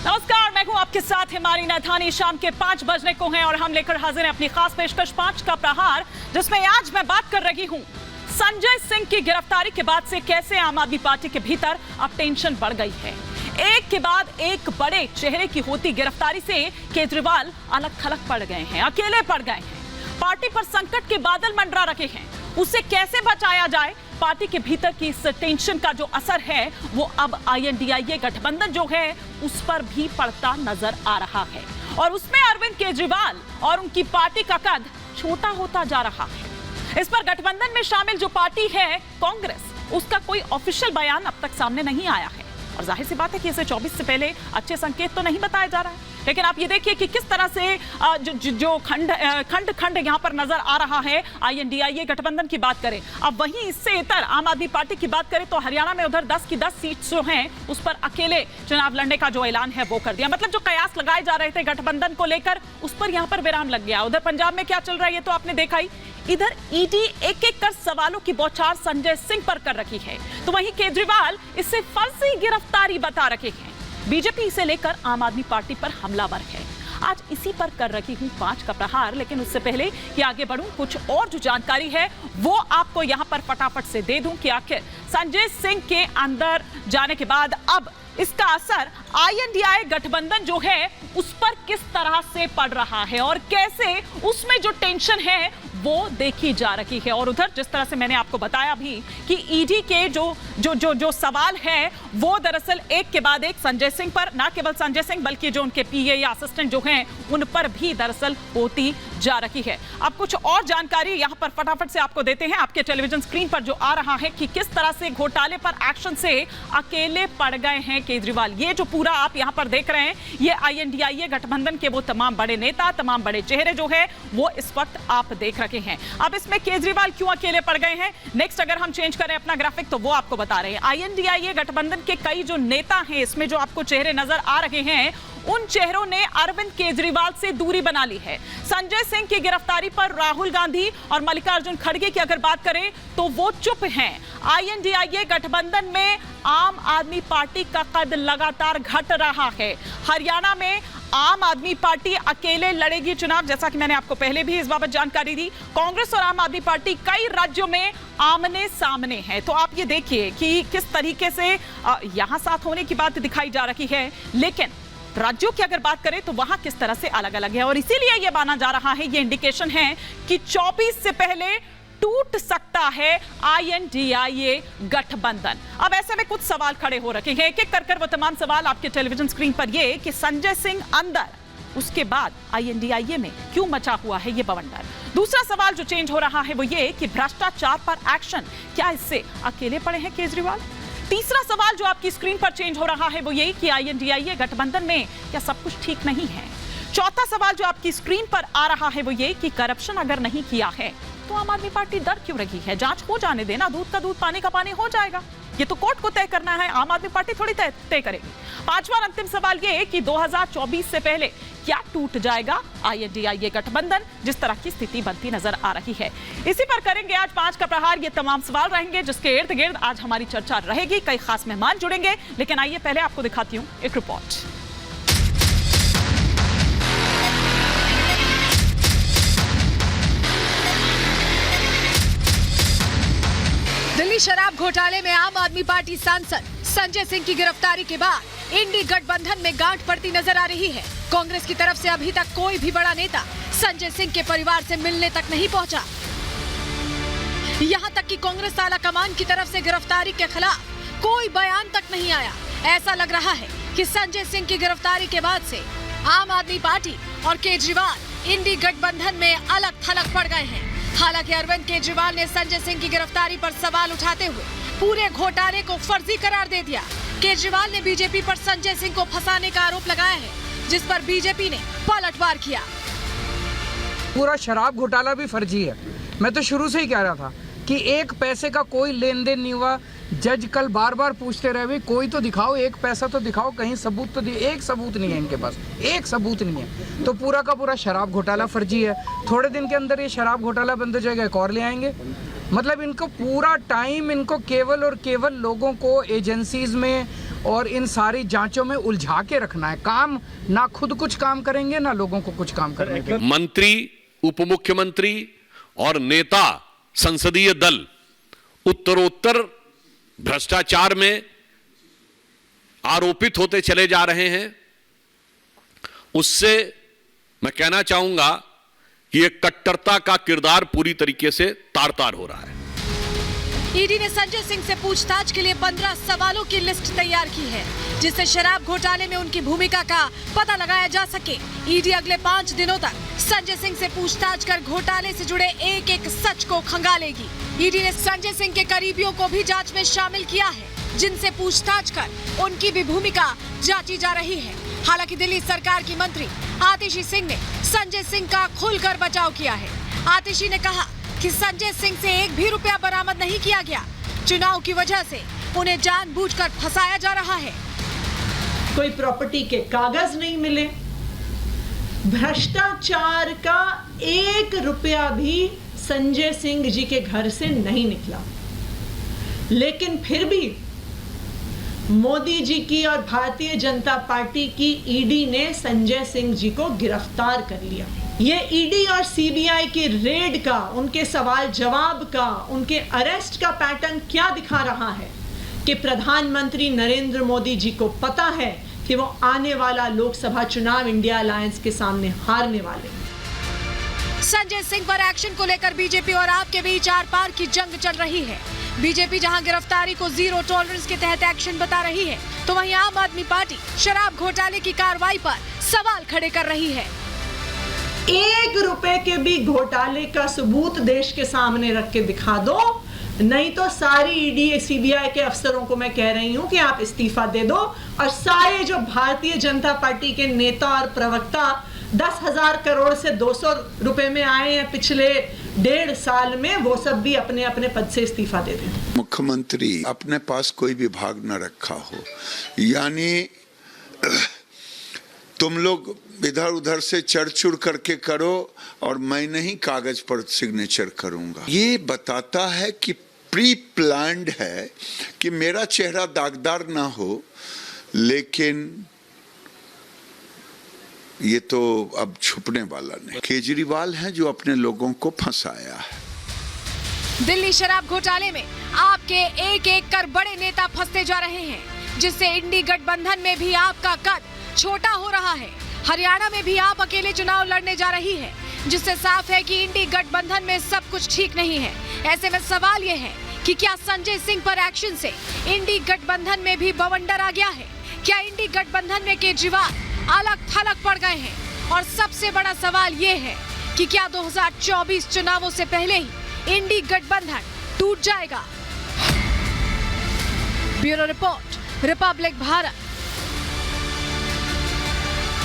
नमस्कार, मैं हूं आपके साथ हिमानी नैथानी। शाम के 5 बजने को हैं और हम लेकर हाजिर हैं अपनी खास पेशकश 5 का प्रहार, जिसमें आज मैं बात कर रही हूं संजय सिंह की गिरफ्तारी के बाद से कैसे आम आदमी पार्टी के भीतर अब टेंशन बढ़ गई है। एक के बाद एक बड़े चेहरे की होती गिरफ्तारी से केजरीवाल अलग थलग पड़ गए हैं, अकेले पड़ गए हैं। पार्टी पर संकट के बादल मंडरा रखे हैं। उसे कैसे बचाया जाए, पार्टी के भीतर की इस टेंशन का जो असर है वो अब INDIA गठबंधन जो है उस पर भी पड़ता नजर आ रहा है और उसमें अरविंद केजरीवाल और उनकी पार्टी का कद छोटा होता जा रहा है। इस पर गठबंधन में शामिल जो पार्टी है कांग्रेस, उसका कोई ऑफिशियल बयान अब तक सामने नहीं आया है और जाहिर सी बात है कि इसे 24 से पहले अच्छे संकेत तो नहीं बताया जा रहा है। लेकिन आप ये देखिए कि किस तरह से जो खंड यहाँ पर नजर आ रहा है। INDIA गठबंधन की बात करें, अब वहीं इससे इतर आम आदमी पार्टी की बात करें तो हरियाणा में उधर 10 की 10 सीट जो हैं उस पर अकेले चुनाव लड़ने का जो ऐलान है वो कर दिया। मतलब जो कयास लगाए जा रहे थे गठबंधन को लेकर उस पर यहाँ पर विराम लग गया। उधर पंजाब में क्या चल रहा है ये तो आपने देखा ही। इधर ED एक एक कर सवालों की बौछार संजय सिंह पर कर रखी है, तो वहीं केजरीवाल इसे फर्जी गिरफ्तारी बता रखे हैं। बीजेपी इसे लेकर आम आदमी पार्टी पर हमलावर है। आज इसी पर कर रही हूं 5 का प्रहार, लेकिन उससे पहले कि आगे बढ़ूं कुछ और जो जानकारी है वो आपको यहां पर फटाफट से दे दूं कि आखिर संजय सिंह के अंदर जाने के बाद अब इसका असर INDIA गठबंधन जो है उस पर किस तरह से पड़ रहा है और कैसे उसमें जो टेंशन है वो देखी जा रही है। और उधर जिस तरह से मैंने आपको बताया भी कि ED के जो सवाल है वो दरअसल एक के बाद एक संजय सिंह पर, ना केवल संजय सिंह बल्कि जो उनके PA या असिस्टेंट जो हैं उन पर भी दरअसल होती जा रही है। अब कुछ और जानकारी यहां पर फटाफट से आपको देते हैं। आपके टेलीविजन स्क्रीन पर जो आ रहा है कि किस तरह से घोटाले पर एक्शन से अकेले पड़ गए हैं केजरीवाल। ये जो पूरा आप यहां पर देख रहे हैं ये INDIA गठबंधन के वो तमाम बड़े नेता, तमाम बड़े चेहरे जो है वो इस वक्त आप देख रहे हैं। अब इसमें केजरीवाल क्यों अकेले पड़ गए हैं, नेक्स्ट अगर हम चेंज करें अपना ग्राफिक तो वो आपको बता रहे हैं। INDIA गठबंधन के कई जो नेता हैं, इसमें जो आपको चेहरे नजर आ रहे हैं उन चेहरों ने अरविंद केजरीवाल से दूरी बना ली है। संजय सिंह की गिरफ्तारी पर राहुल गांधी और मल्लिकार्जुन खड़गे की अगर बात करें तो वो चुप हैं। INDIA गठबंधन में आम आदमी पार्टी का कद लगातार घट रहा है। हरियाणा में आम आदमी पार्टी अकेले लड़ेगी चुनाव, जैसा कि मैंने आपको पहले भी इस बाबत जानकारी दी। कांग्रेस और आम आदमी पार्टी कई राज्यों में आमने सामने है। तो आप ये देखिए कि किस तरीके से यहां साथ होने की बात दिखाई जा रही है, लेकिन राज्यों की अगर बात करें तो वहां किस तरह से अलग अलग है। और इसीलिए यह माना जा रहा है, ये इंडिकेशन है कि 24 से पहले टूट सकता है INDIA गठबंधन। अब ऐसे में कुछ सवाल खड़े हो रखे हैं, एक एक कर वो तमाम सवाल आपके टेलीविजन स्क्रीन पर। ये कि संजय सिंह अंदर, उसके बाद INDIA में क्यों मचा हुआ है ये बवंडर। दूसरा सवाल जो चेंज हो रहा है वो ये कि भ्रष्टाचार पर एक्शन, क्या इससे अकेले पड़े हैं केजरीवाल। तीसरा सवाल जो आपकी स्क्रीन पर चेंज हो रहा है वो ये कि INDIA गठबंधन में क्या सब कुछ ठीक नहीं है। चौथा सवाल जो आपकी स्क्रीन पर आ रहा है वो ये कि करप्शन अगर नहीं किया है तो आम आदमी पार्टी डर क्यों रही है। जांच हो जाने देना, दूध का दूध पानी का पानी हो जाएगा। ये तो कोर्ट को तय करना है, आम आदमी पार्टी थोड़ी तय करेगी। पांचवा अंतिम सवाल ये कि 2024 से पहले क्या टूट जाएगा INDIA गठबंधन, जिस तरह की स्थिति बनती नजर आ रही है। इसी पर करेंगे आज 5 का प्रहार। ये तमाम सवाल रहेंगे जिसके इर्द गिर्द आज हमारी चर्चा रहेगी। कई खास मेहमान जुड़ेंगे, लेकिन आइए पहले आपको दिखाती हूं एक रिपोर्ट। दिल्ली शराब घोटाले में आम आदमी पार्टी सांसद संजय सिंह की गिरफ्तारी के बाद इंडी गठबंधन में गांठ पड़ती नजर आ रही है। कांग्रेस की तरफ से अभी तक कोई भी बड़ा नेता संजय सिंह के परिवार से मिलने तक नहीं पहुंचा। यहां तक कि कांग्रेस आला कमान की तरफ से गिरफ्तारी के खिलाफ कोई बयान तक नहीं आया। ऐसा लग रहा है कि संजय सिंह की गिरफ्तारी के बाद से आम आदमी पार्टी और केजरीवाल इंडी गठबंधन में अलग थलग पड़ गए हैं। हालांकि अरविंद केजरीवाल ने संजय सिंह की गिरफ्तारी पर सवाल उठाते हुए पूरे घोटाले को फर्जी करार दे दिया। केजरीवाल ने बीजेपी पर संजय सिंह को फंसाने का आरोप लगाया है, जिस पर बीजेपी ने पलटवार किया। पूरा शराब घोटाला भी फर्जी है। मैं तो शुरू से ही कह रहा था कि एक पैसे का कोई लेन देन नहीं हुआ। जज कल बार बार पूछते रहे, भाई कोई तो दिखाओ, एक पैसा तो दिखाओ, कहीं सबूत तो दिए। एक सबूत नहीं है इनके पास, एक सबूत नहीं है। तो पूरा का पूरा शराब घोटाला फर्जी है। थोड़े दिन के अंदर ये शराब घोटाला बंद हो जाएगा, एक और ले आएंगे। मतलब इनको पूरा टाइम इनको केवल और केवल लोगों को एजेंसीज में और इन सारी जांचों में उलझा के रखना है। काम ना खुद कुछ काम करेंगे ना लोगों को कुछ काम करने के। मंत्री, उप मुख्यमंत्री और नेता संसदीय दल उत्तरोत्तर भ्रष्टाचार में आरोपित होते चले जा रहे हैं। उससे मैं कहना चाहूंगा कि यह कट्टरता का किरदार पूरी तरीके से तार-तार हो रहा है। ईडी ने संजय सिंह से पूछताछ के लिए 15 सवालों की लिस्ट तैयार की है, जिससे शराब घोटाले में उनकी भूमिका का पता लगाया जा सके। ईडी अगले 5 दिनों तक संजय सिंह से पूछताछ कर घोटाले से जुड़े एक एक सच को खंगालेगी। ईडी ने संजय सिंह के करीबियों को भी जांच में शामिल किया है, जिनसे पूछताछ कर उनकी भी भूमिका जांची जा रही है। हालांकि दिल्ली सरकार की मंत्री आतिशी सिंह ने संजय सिंह का खुलकर बचाव किया है। आतिशी ने कहा कि संजय सिंह से एक भी रुपया बरामद नहीं किया गया। चुनाव की वजह से उन्हें जानबूझकर फंसाया जा रहा है। कोई प्रॉपर्टी के कागज नहीं मिले, भ्रष्टाचार का 1 रुपया भी संजय सिंह जी के घर से नहीं निकला, लेकिन फिर भी मोदी जी की और भारतीय जनता पार्टी की ईडी ने संजय सिंह जी को गिरफ्तार कर लिया। ये ईडी और सीबीआई की रेड का, उनके सवाल जवाब का, उनके अरेस्ट का पैटर्न क्या दिखा रहा है कि प्रधानमंत्री नरेंद्र मोदी जी को पता है कि वो आने वाला लोकसभा चुनाव इंडिया अलायंस के सामने हारने वाले हैं। संजय सिंह पर एक्शन को लेकर बीजेपी और आप के बीच आर पार की जंग चल रही है। बीजेपी जहां गिरफ्तारी को जीरो टॉलरेंस के तहत एक्शन बता रही है, तो वहीं आम आदमी पार्टी शराब घोटाले की कार्रवाई पर सवाल खड़े कर रही है। 1 रुपए के भी घोटाले का सबूत देश के सामने रख के दिखा दो, नहीं तो सारी ईडी सीबीआई के अफसरों को मैं कह रही हूं कि आप इस्तीफा दे दो, और सारे जो भारतीय जनता पार्टी के नेता और प्रवक्ता 10,000 करोड़ से 200 रुपए में आए हैं पिछले 1.5 साल में, वो सब भी अपने अपने पद से इस्तीफा दे दें। मुख्यमंत्री अपने पास कोई विभाग न रखा हो, यानी तुम लोग इधर उधर से चढ़ करके करो और मैं नहीं कागज पर सिग्नेचर करूंगा। ये बताता है कि प्री प्लान्ड है कि मेरा चेहरा दागदार ना हो, लेकिन ये तो अब छुपने वाला नहीं। केजरीवाल है जो अपने लोगों को फंसाया है। दिल्ली शराब घोटाले में आपके एक एक कर बड़े नेता फंसते जा रहे हैं, जिससे इंडी गठबंधन में भी आपका कद छोटा हो रहा है। हरियाणा में भी आप अकेले चुनाव लड़ने जा रही है, जिससे साफ है कि इंडी गठबंधन में सब कुछ ठीक नहीं है। ऐसे में सवाल ये है कि क्या संजय सिंह पर एक्शन से इंडी गठबंधन में भी बवंडर आ गया है? क्या इंडी गठबंधन में केजरीवाल अलग थलग पड़ गए हैं? और सबसे बड़ा सवाल ये है कि क्या 2024 चुनावों से पहले ही इंडी गठबंधन टूट जाएगा? Bureau report, Republic Bharat.